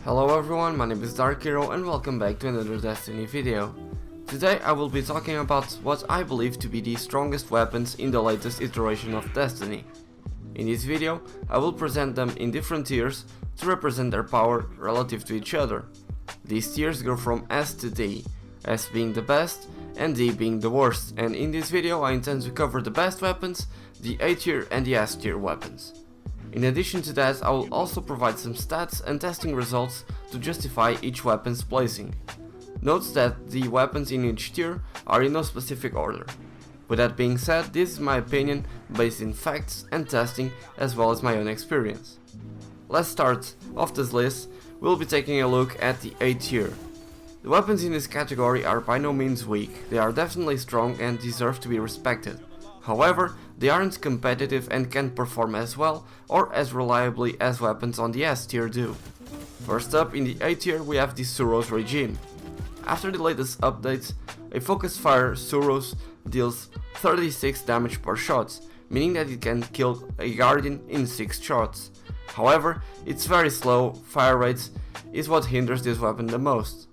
Hello everyone, my name is DarkHero and welcome back to another Destiny video. Today I will be talking about what I believe to be the strongest weapons in the latest iteration of Destiny. In this video, I will present them in different tiers to represent their power relative to each other. These tiers go from S to D, S being the best and D being the worst, and in this video I intend to cover the best weapons, the A tier and the S tier weapons. In addition to that, I will also provide some stats and testing results to justify each weapon's placing. Note that the weapons in each tier are in no specific order. With that being said, this is my opinion based in facts and testing as well as my own experience. Let's start off this list. We'll be taking a look at the A tier. The weapons in this category are by no means weak, they are definitely strong and deserve to be respected. However, they aren't competitive and can't perform as well or as reliably as weapons on the S tier do. First up in the A tier we have the Suros regime. After the latest updates, a focused fire Suros deals 36 damage per shot, meaning that it can kill a guardian in 6 shots. However, its very slow fire rate is what hinders this weapon the most.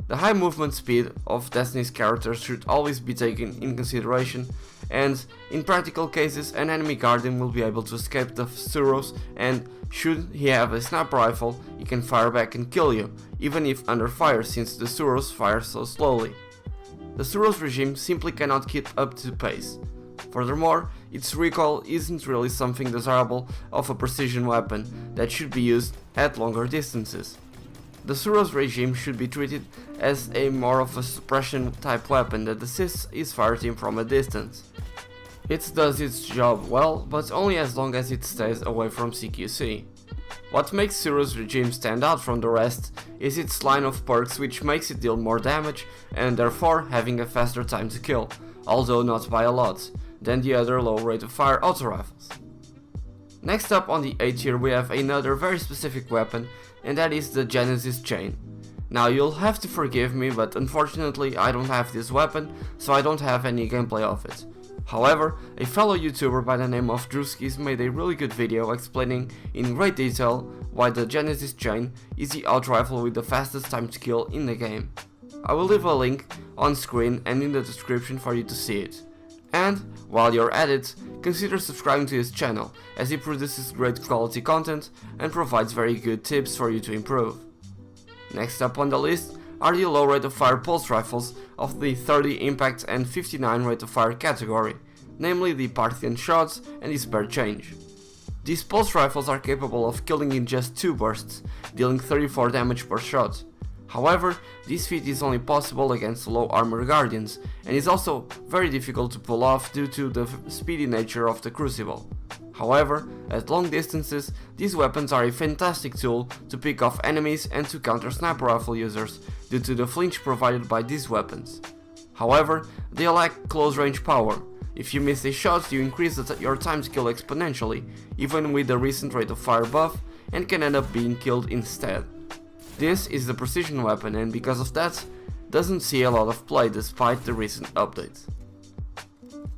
The high movement speed of Destiny's characters should always be taken in consideration, and in practical cases an enemy guardian will be able to escape the Suros, and should he have a sniper rifle he can fire back and kill you, even if under fire, since the Suros fire so slowly. The Suros regime simply cannot keep up to pace. Furthermore, its recoil isn't really something desirable of a precision weapon that should be used at longer distances. The Suros regime should be treated as a more of a suppression type weapon that assists his fire team from a distance. It does its job well, but only as long as it stays away from CQC. What makes Suros regime stand out from the rest is its line of perks, which makes it deal more damage and therefore having a faster time to kill, although not by a lot, than the other low rate of fire auto rifles. Next up on the A tier we have another very specific weapon, and that is the Genesis chain. Now you'll have to forgive me, but unfortunately I don't have this weapon, so I don't have any gameplay of it. However, a fellow YouTuber by the name of Drewsky made a really good video explaining in great detail why the Genesis chain is the auto rifle with the fastest time to kill in the game. I will leave a link on screen and in the description for you to see it. And while you're at it, consider subscribing to his channel, as he produces great quality content and provides very good tips for you to improve. Next up on the list are the low rate of fire pulse rifles of the 30 impact and 59 rate of fire category, namely the Parthian shots and the spare change. These pulse rifles are capable of killing in just 2 bursts, dealing 34 damage per shot. However, this feat is only possible against low armor guardians, and is also very difficult to pull off due to the speedy nature of the crucible. However, at long distances, these weapons are a fantastic tool to pick off enemies and to counter sniper rifle users due to the flinch provided by these weapons. However, they lack close range power. If you miss a shot, you increase your time to kill exponentially, even with the recent rate of fire buff, and can end up being killed instead. This is the precision weapon, and because of that, doesn't see a lot of play despite the recent updates.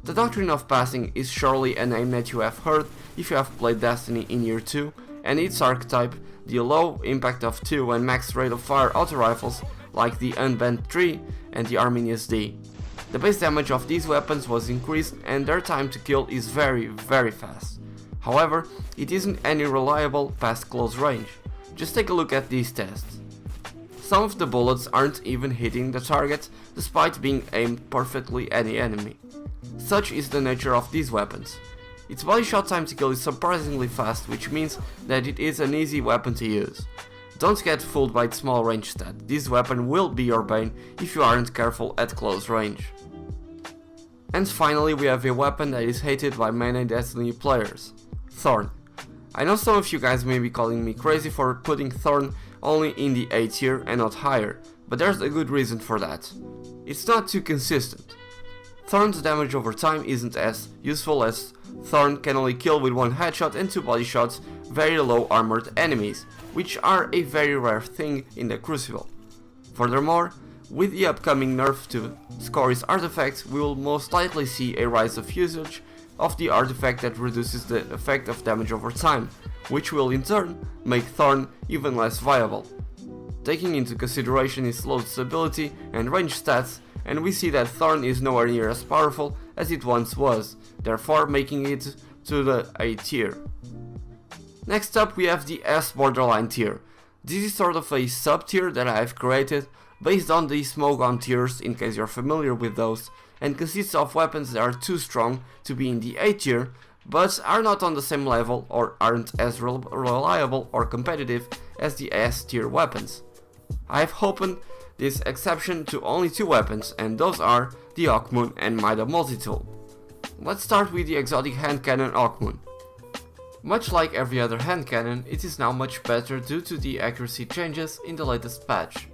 The Doctrine of Passing is surely a name that you have heard if you have played Destiny in Year 2, and its archetype, the low impact of 2 and max rate of fire auto rifles like the Unbent 3 and the Arminius D. The base damage of these weapons was increased and their time to kill is very fast. However, it isn't any reliable past close range. Just take a look at these tests. Some of the bullets aren't even hitting the target despite being aimed perfectly at the enemy. Such is the nature of these weapons. Its body shot time to kill is surprisingly fast, which means that it is an easy weapon to use. Don't get fooled by its small range stat, this weapon will be your bane if you aren't careful at close range. And finally we have a weapon that is hated by many Destiny players, Thorn. I know some of you guys may be calling me crazy for putting Thorn only in the A tier and not higher, but there's a good reason for that. It's not too consistent. Thorn's damage over time isn't as useful, as Thorn can only kill with 1 headshot and 2 body shots very low armored enemies, which are a very rare thing in the Crucible. Furthermore, with the upcoming nerf to Scory's artifacts, we will most likely see a rise of usage of the artifact that reduces the effect of damage over time, which will in turn make Thorn even less viable. Taking into consideration its low stability and range stats, and we see that Thorn is nowhere near as powerful as it once was, therefore making it to the A tier. Next up we have the S borderline tier. This is sort of a sub-tier that I have created based on the Smogon tiers, in case you're familiar with those, and consists of weapons that are too strong to be in the A tier, but are not on the same level or aren't as reliable or competitive as the S tier weapons. I have opened this exception to only 2 weapons, and those are the Hawkmoon and Mida Multitool. Let's start with the exotic handcannon Hawkmoon. Much like every other handcannon, it is now much better due to the accuracy changes in the latest patch.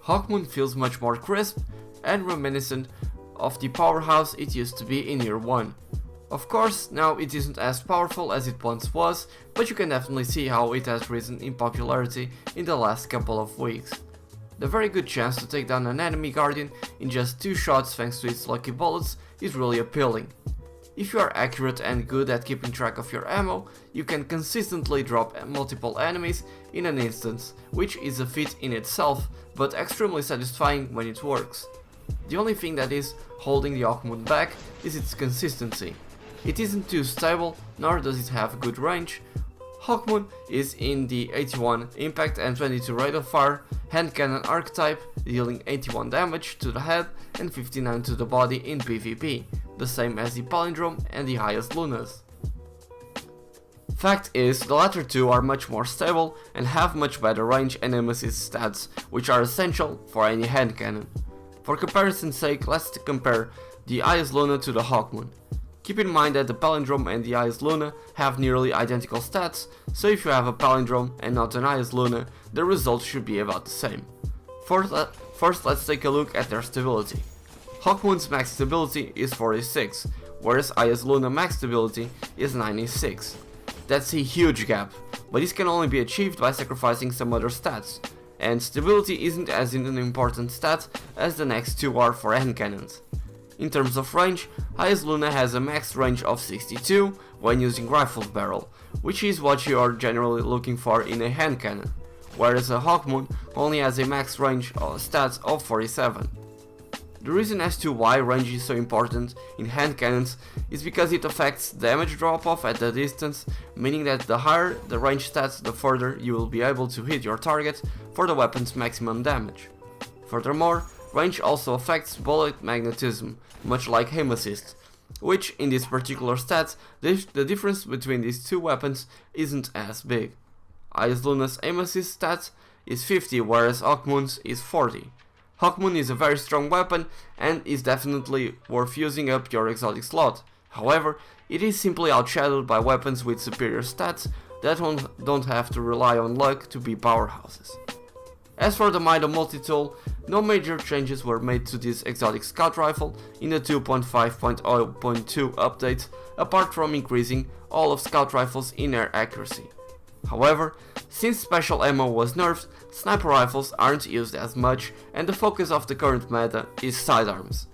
Hawkmoon feels much more crisp and reminiscent of the powerhouse it used to be in year 1. Of course, now it isn't as powerful as it once was, but you can definitely see how it has risen in popularity in the last couple of weeks. The very good chance to take down an enemy guardian in just 2 shots thanks to its lucky bullets is really appealing. If you are accurate and good at keeping track of your ammo, you can consistently drop multiple enemies in an instance, which is a feat in itself, but extremely satisfying when it works. The only thing that is holding the Hawkmoon back is its consistency. It isn't too stable, nor does it have good range. Hawkmoon is in the 81 impact and 22 rate of fire handcannon archetype, dealing 81 damage to the head and 59 to the body in PvP, the same as the Palindrome and the highest Lunas. Fact is, the latter 2 are much more stable and have much better range and aim assist stats, which are essential for any handcannon. For comparison's sake, let's compare the highest Luna to the Hawkmoon. Keep in mind that the Palindrome and the highest Luna have nearly identical stats, so if you have a Palindrome and not an highest Luna, the results should be about the same. First let's take a look at their stability. Hawkmoon's max stability is 46, whereas highest Luna max stability is 96. That's a huge gap, but this can only be achieved by sacrificing some other stats, and stability isn't as an important stat as the next 2 are for handcannons. In terms of range, highest Luna has a max range of 62 when using rifled barrel, which is what you are generally looking for in a handcannon, whereas a Hawkmoon only has a max range stats of 47. The reason as to why range is so important in handcannons is because it affects damage drop-off at the distance, meaning that the higher the range stats, the further you will be able to hit your target for the weapon's maximum damage. Furthermore, range also affects bullet magnetism, much like aim assist, which in this particular stat, the difference between these 2 weapons isn't as big. Highest Luna's aim assist stat is 50, whereas Hawkmoon's is 40. Hawkmoon is a very strong weapon and is definitely worth using up your exotic slot. However, it is simply outshadowed by weapons with superior stats that don't have to rely on luck to be powerhouses. As for the Mida Multitool, no major changes were made to this exotic scout rifle in the 2.5.0.2 update, apart from increasing all of scout rifles in air accuracy. However, since special ammo was nerfed, sniper rifles aren't used as much, and the focus of the current meta is sidearms.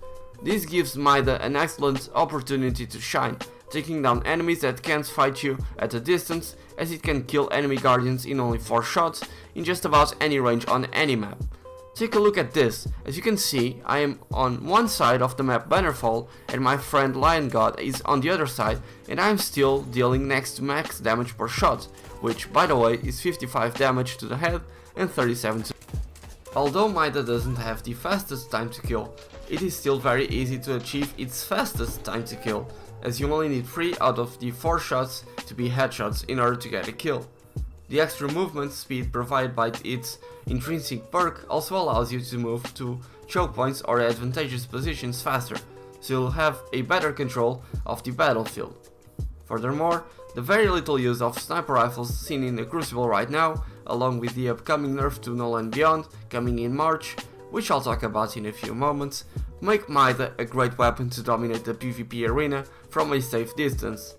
This gives Mida an excellent opportunity to shine, taking down enemies that can't fight you at a distance, as it can kill enemy guardians in only 4 shots in just about any range on any map. Take a look at this. As you can see, I am on one side of the map Bannerfall and my friend Lion God is on the other side, and I am still dealing next to max damage per shot, which by the way is 55 damage to the head and 37 to... Although Mida doesn't have the fastest time to kill, it is still very easy to achieve its fastest time to kill, as you only need 3 out of the 4 shots to be headshots in order to get a kill. The extra movement speed provided by its intrinsic perk also allows you to move to choke points or advantageous positions faster, so you'll have a better control of the battlefield. Furthermore, the very little use of sniper rifles seen in the Crucible right now, along with the upcoming nerf to No Land Beyond coming in March, which I'll talk about in a few moments, make Mida a great weapon to dominate the PvP arena from a safe distance.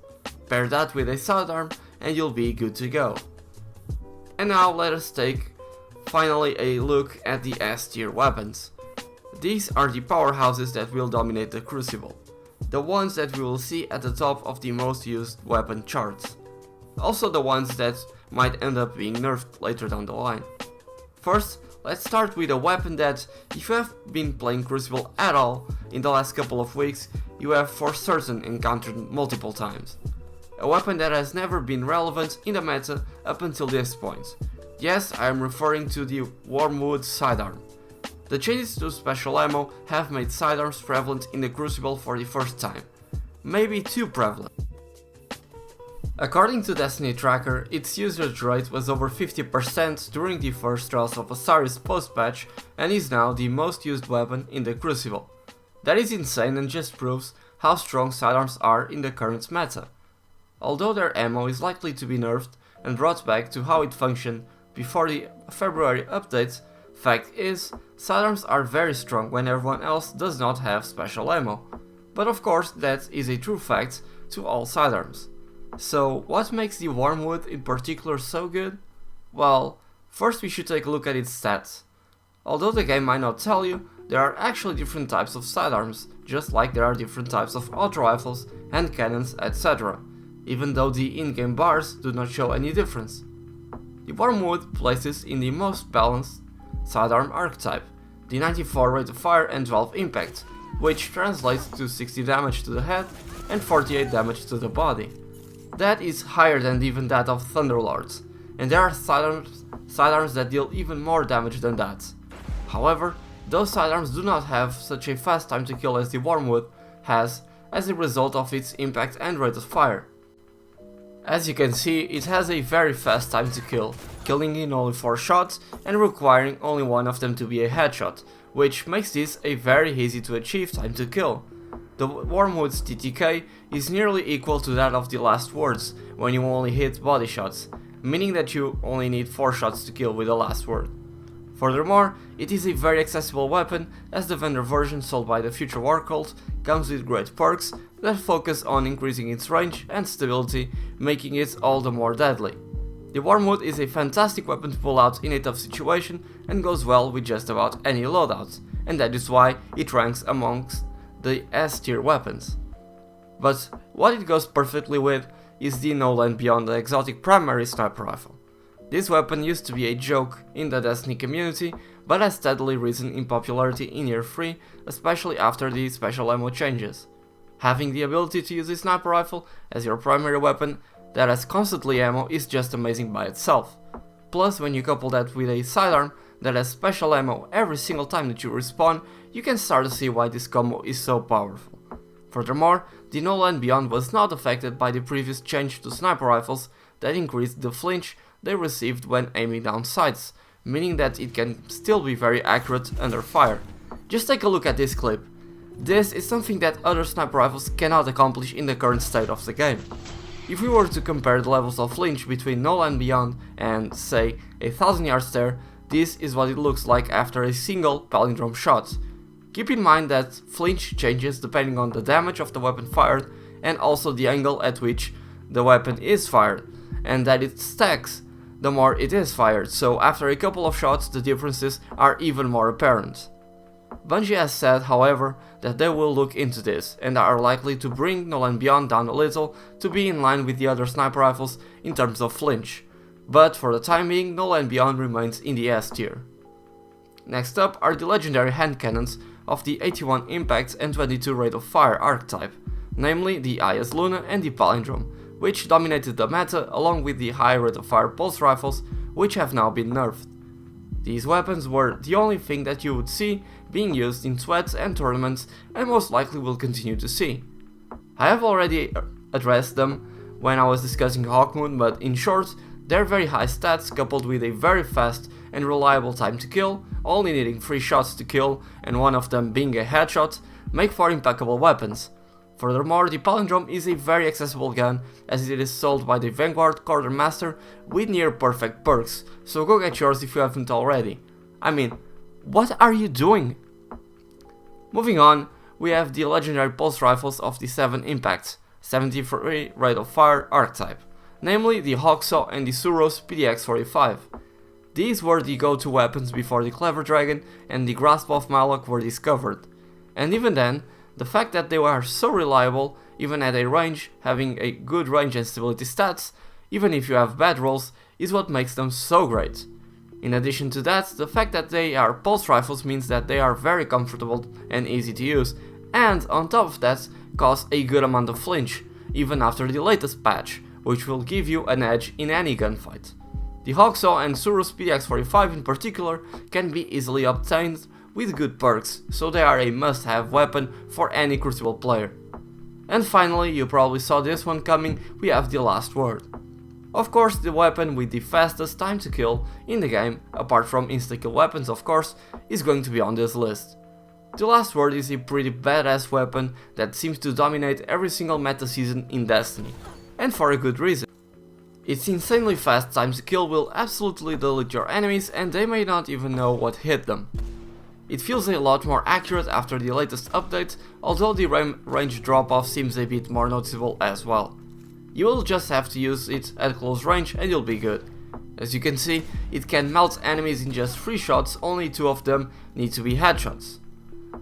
Pair that with a sidearm and you'll be good to go. And now let us take finally a look at the S tier weapons. These are the powerhouses that will dominate the Crucible. the ones that we will see at the top of the most used weapon charts. Also the ones that might end up being nerfed later down the line. First, let's start with a weapon that, if you have been playing Crucible at all in the last couple of weeks, you have for certain encountered multiple times. A weapon that has never been relevant in the meta up until this point. Yes, I am referring to the Wormwood sidearm. The changes to special ammo have made sidearms prevalent in the Crucible for the first time. Maybe too prevalent. According to Destiny Tracker, its usage rate was over 50% during the first Trials of Osiris post-patch and is now the most used weapon in the Crucible. That is insane and just proves how strong sidearms are in the current meta. Although their ammo is likely to be nerfed and brought back to how it functioned before the February update, fact is, sidearms are very strong when everyone else does not have special ammo. But of course that is a true fact to all sidearms. So what makes the Wormwood in particular so good? Well, first we should take a look at its stats. Although the game might not tell you, there are actually different types of sidearms, just like there are different types of auto rifles, hand cannons, etc. Even though the in-game bars do not show any difference. The Wormwood places in the most balanced sidearm archetype, the 94 rate of fire and 12 impact, which translates to 60 damage to the head and 48 damage to the body. That is higher than even that of Thunderlords, and there are sidearms that deal even more damage than that. However, those sidearms do not have such a fast time to kill as the Wormwood has as a result of its impact and rate of fire. As you can see, it has a very fast time to kill, killing in only 4 shots and requiring only one of them to be a headshot, which makes this a very easy to achieve time to kill. The Wormwood's TTK is nearly equal to that of the Last Words when you only hit body shots, meaning that you only need 4 shots to kill with the Last Word. Furthermore, it is a very accessible weapon as the vendor version sold by the Future War Cult comes with great perks that focus on increasing its range and stability, making it all the more deadly. The Wormwood is a fantastic weapon to pull out in a tough situation and goes well with just about any loadout, and that is why it ranks amongst the S tier weapons. But what it goes perfectly with is the No Land Beyond the exotic primary sniper rifle. This weapon used to be a joke in the Destiny community, but has steadily risen in popularity in year 3, especially after the special ammo changes. Having the ability to use a sniper rifle as your primary weapon that has constantly ammo is just amazing by itself. Plus, when you couple that with a sidearm that has special ammo every single time that you respawn, you can start to see why this combo is so powerful. Furthermore, the No Land Beyond was not affected by the previous change to sniper rifles that increased the flinch they received when aiming down sights, meaning that it can still be very accurate under fire. Just take a look at this clip. This is something that other sniper rifles cannot accomplish in the current state of the game. If we were to compare the levels of flinch between No Land Beyond and, say, a 1000 yard stare, this is what it looks like after a single palindrome shot. Keep in mind that flinch changes depending on the damage of the weapon fired and also the angle at which the weapon is fired, and that it stacks the more it is fired, so after a couple of shots the differences are even more apparent. Bungie has said, however, that they will look into this and are likely to bring No Land Beyond down a little to be in line with the other sniper rifles in terms of flinch, but for the time being No Land Beyond remains in the S tier. Next up are the legendary hand cannons of the 81 impact and 22 rate of fire archetype, namely the IS Luna and the Palindrome, which dominated the meta along with the high rate of fire pulse rifles, which have now been nerfed. These weapons were the only thing that you would see being used in sweats and tournaments and most likely will continue to see. I have already addressed them when I was discussing Hawkmoon, but in short, their very high stats coupled with a very fast and reliable time to kill, only needing 3 shots to kill and one of them being a headshot, make for impeccable weapons. Furthermore, the Palindrome is a very accessible gun as it is sold by the Vanguard Quartermaster with near perfect perks, so go get yours if you haven't already. I mean, what are you doing? Moving on, we have the legendary pulse rifles of the 7 impacts, 73 rate of fire archetype, namely the Hawksaw and the Suros PDX-45. These were the go-to weapons before the Clever Dragon and the Grasp of Malok were discovered, and even then, The fact that they are so reliable, even at a range, having a good range and stability stats, even if you have bad rolls, is what makes them so great. In addition to that, the fact that they are pulse rifles means that they are very comfortable and easy to use, and on top of that, cause a good amount of flinch, even after the latest patch, which will give you an edge in any gunfight. The Hawksaw and Surus PX45 in particular can be easily obtained with good perks, so they are a must-have weapon for any Crucible player. And finally, you probably saw this one coming, we have the Last Word. Of course, the weapon with the fastest time to kill in the game, apart from insta-kill weapons of course, is going to be on this list. The Last Word is a pretty badass weapon that seems to dominate every single meta season in Destiny, and for a good reason. Its insanely fast time to kill will absolutely delete your enemies and they may not even know what hit them. It feels a lot more accurate after the latest update, although the range drop-off seems a bit more noticeable as well. You will just have to use it at close range and you'll be good. As you can see, it can melt enemies in just 3 shots, only 2 of them need to be headshots.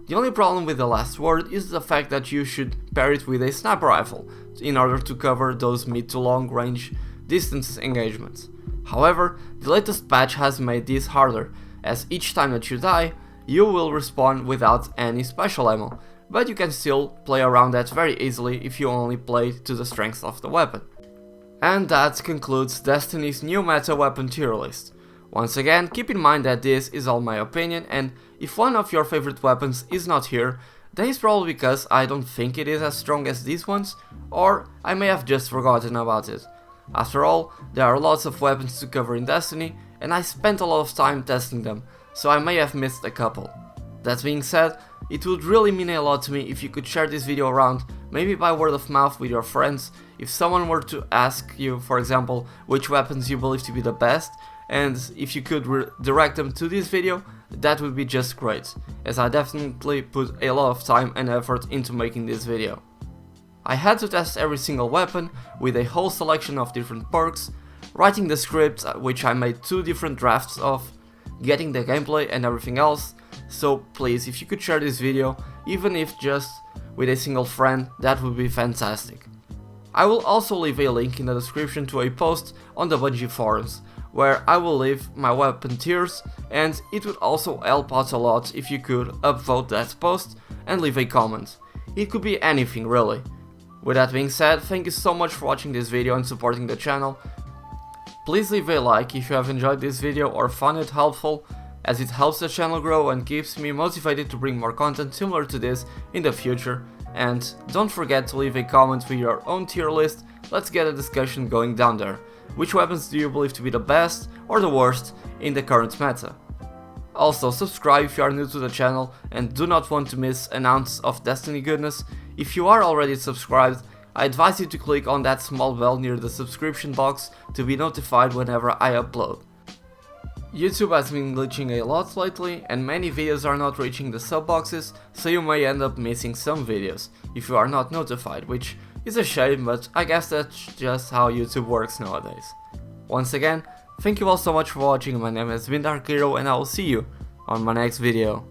The only problem with the Last Word is the fact that you should pair it with a sniper rifle in order to cover those mid to long range distance engagements. However, the latest patch has made this harder, as each time that you die, you will respawn without any special ammo, but you can still play around that very easily if you only play to the strength of the weapon. And that concludes Destiny's new meta weapon tier list. Once again, keep in mind that this is all my opinion, and if one of your favorite weapons is not here, then it's probably because I don't think it is as strong as these ones, or I may have just forgotten about it. After all, there are lots of weapons to cover in Destiny, and I spent a lot of time testing them, so I may have missed a couple. That being said, it would really mean a lot to me if you could share this video around, maybe by word of mouth with your friends. If someone were to ask you, for example, which weapons you believe to be the best, and if you could direct them to this video, that would be just great, as I definitely put a lot of time and effort into making this video. I had to test every single weapon with a whole selection of different perks, writing the script, which I made 2 different drafts of, getting the gameplay and everything else, so please, if you could share this video, even if just with a single friend, that would be fantastic. I will also leave a link in the description to a post on the Bungie Forums, where I will leave my weapon tiers, and it would also help out a lot if you could upvote that post and leave a comment. It could be anything really. With that being said, thank you so much for watching this video and supporting the channel. Please leave a like if you have enjoyed this video or found it helpful, as it helps the channel grow and keeps me motivated to bring more content similar to this in the future. And don't forget to leave a comment with your own tier list, let's get a discussion going down there. Which weapons do you believe to be the best or the worst in the current meta? Also, subscribe if you are new to the channel and do not want to miss an ounce of Destiny goodness. If you are already subscribed, I advise you to click on that small bell near the subscription box to be notified whenever I upload. YouTube has been glitching a lot lately and many videos are not reaching the sub boxes, so you may end up missing some videos if you are not notified, which is a shame, but I guess that's just how YouTube works nowadays. Once again, thank you all so much for watching. My name has been DarkHero and I will see you on my next video.